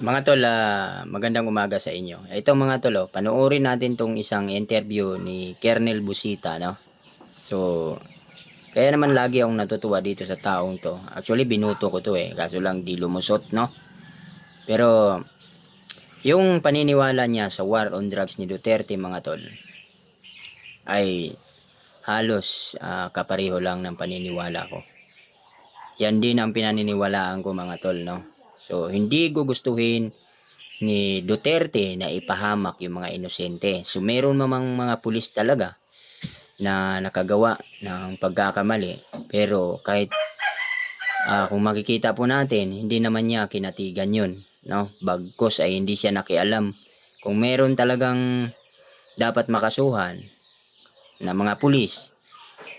Mga tol, magandang umaga sa inyo. Ito mga tol, panoorin natin tong isang interview ni Kernel Busita, no? So, kaya naman lagi akong natutuwa dito sa taong to. Actually, binuto ko to kaso lang di lumusot, no? Pero, yung paniniwala niya sa war on drugs ni Duterte, mga tol, ay halos kapareho lang ng paniniwala ko. Yan din ang pinaniniwalaan ko, mga tol, no? So, hindi gugustuhin ni Duterte na ipahamak yung mga inosente. So, meron mamang mga pulis talaga na nakagawa ng pagkakamali. Pero kahit kung makikita po natin, hindi naman niya kinatigan yun. No? Bagkos ay hindi siya nakialam. Kung meron talagang dapat makasuhan na mga pulis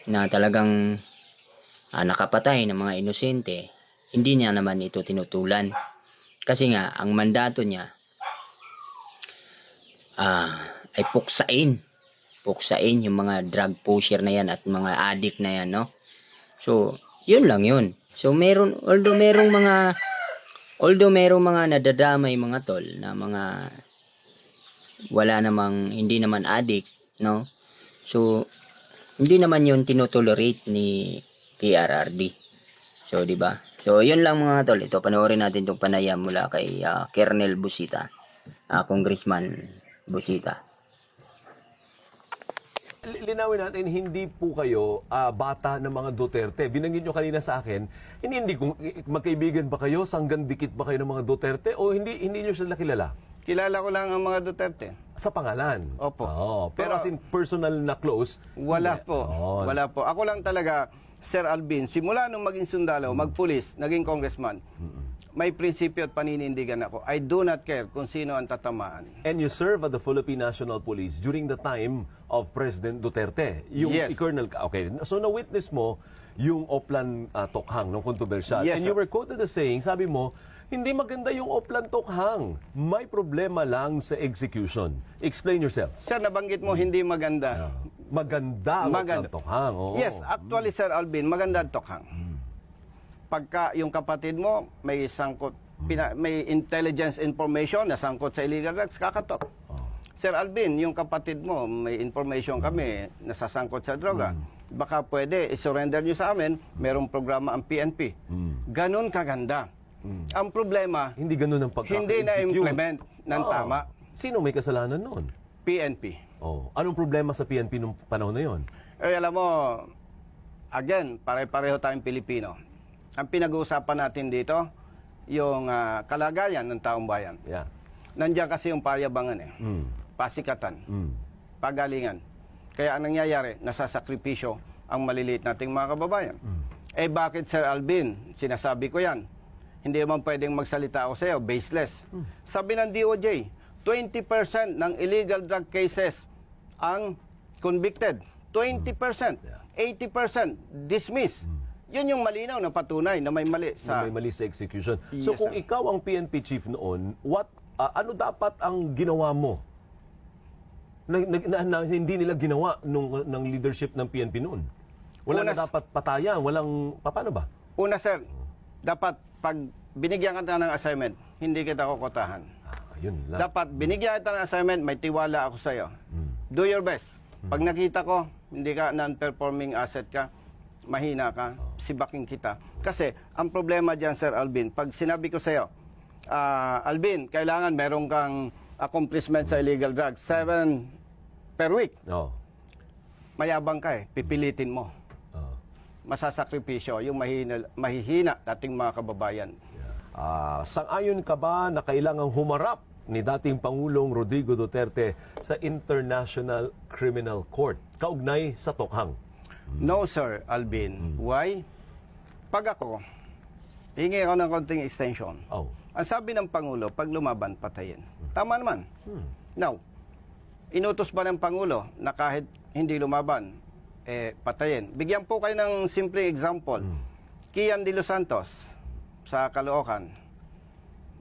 na talagang nakapatay ng mga inosente, hindi niya naman ito tinutulan. Kasi nga, ang mandato niya ay puksain yung mga drug pusher na yan at mga addict na yan, no? So, yun lang yun. So, although merong mga nadadamay mga tol na mga hindi naman addict, no? So, hindi naman yun tinutolerate ni PRRD. So, di ba? So, yun lang mga tol. Ito, panoorin natin itong panayam mula kay Kernel Busita, Congressman Busita. Linawin natin, hindi po kayo bata ng mga Duterte. Binanggit nyo kanina sa akin, hindi kung magkaibigan ba kayo, sanggan dikit ba kayo ng mga Duterte, o hindi nyo sila kilala? Kilala ko lang ang mga Duterte. Sa pangalan? Opo. Pero as in personal na close? Wala po. Oh. Wala po. Ako lang talaga, Sir Alvin, simula nung maging sundalo, magpulis, naging congressman, may prinsipyo at paninindigan ako. I do not care kung sino ang tatamaan. And you serve at the Philippine National Police during the time of President Duterte. Yung Yes. Colonel, okay. So na-witness mo yung Oplan Tokhang, nung controversial. Yes, And you sir. were quoted as saying, sabi mo, hindi maganda yung Oplan Tokhang. May problema lang sa execution. Explain yourself. Sir, nabanggit mo hindi maganda. Maganda ang Maganda. Oplan Tokhang. Oo. Yes, actually, Sir Alvin, maganda ang Tokhang. Pagka yung kapatid mo may sangkot, may intelligence information na sangkot sa illegal drugs, kakatok. Sir Alvin, yung kapatid mo, may information kami nasasangkot sa droga. Baka pwede, i-surrender nyo sa amin, merong programa ang PNP. Ganon kaganda. Ang problema, Hindi ganun ang pagka-execute. hindi na-implement ng Oo. tama. Sino may kasalanan noon? PNP. Oh. Anong problema sa PNP nung panahon na yon? Eh, alam mo, again, pare-pareho tayong Pilipino. Ang pinag-uusapan natin dito, yung kalagayan ng taong bayan. Yeah. Nandiyan kasi yung payabangan pasikatan, pagalingan. Kaya ang nangyayari, nasasakripisyo ang maliliit nating mga kababayan. Eh bakit, Sir Alvin, sinasabi ko yan? Hindi man pwedeng magsalita ako sa iyo, baseless. Sabi ng DOJ, 20% ng illegal drug cases ang convicted. 20%, 80% dismissed. Yun yung malinaw na patunay na may mali Na sa... may mali sa execution. Yes, So kung sir. ikaw ang PNP chief noon, ano dapat ang ginawa mo? Na hindi nila ginawa ng leadership ng PNP noon. Wala na Una- dapat patayan, paano ba? Una, sir, dapat pag binigyan ka ng assignment, hindi kita kukotahan. Yun lang. Dapat binigyan kita ng assignment, may tiwala ako sa iyo. Do your best. Pag nakita ko, hindi ka non-performing asset ka, mahina ka, sibaking kita. Kasi, ang problema dyan, Sir Alvin, pag sinabi ko sa iyo, Alvin, kailangan meron kang accomplishment sa illegal drugs, 7 per week. Oh. Mayabang ka pipilitin mo. Oh. Masasakripisyo yung mahihina dating mga kababayan. Sang-ayon ka ba na kailangang humarap ni dating Pangulong Rodrigo Duterte sa International Criminal Court kaugnay sa Tokhang? No, Sir Alvin. Why? Pag ako, hingi ako ng konting extension. Oh. Ang sabi ng Pangulo, pag lumaban, patayin. Tama naman. Now, inutos ba ng Pangulo na kahit hindi lumaban, patayin? Bigyan po kayo ng simple example. Kian de los Santos sa Caloocan.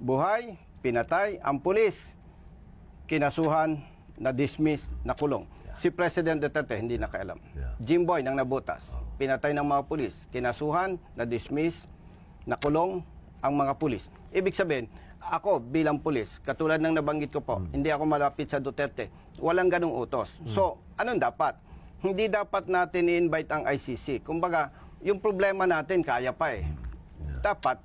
Buhay, pinatay, ang pulis, kinasuhan, na-dismiss, nakulong. Si President Duterte, hindi nakaalam. Yeah. Jimboy nang nabutas, pinatay ng mga pulis, kinasuhan, na-dismiss, nakulong ang mga pulis. Ibig sabihin, ako bilang pulis, katulad ng nabanggit ko po, hindi ako malapit sa Duterte. Walang ganong utos. So, anong dapat? Hindi dapat natin i-invite ang ICC. Kumbaga, yung problema natin, kaya pa eh. Dapat,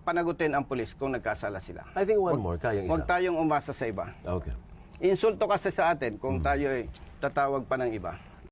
panagutin ang pulis kung nagkasala sila. I think one more, kayang Huwag isa. tayong umasa sa iba. Okay. Insulto kasi sa atin kung tayo ay tatawag pa ng iba.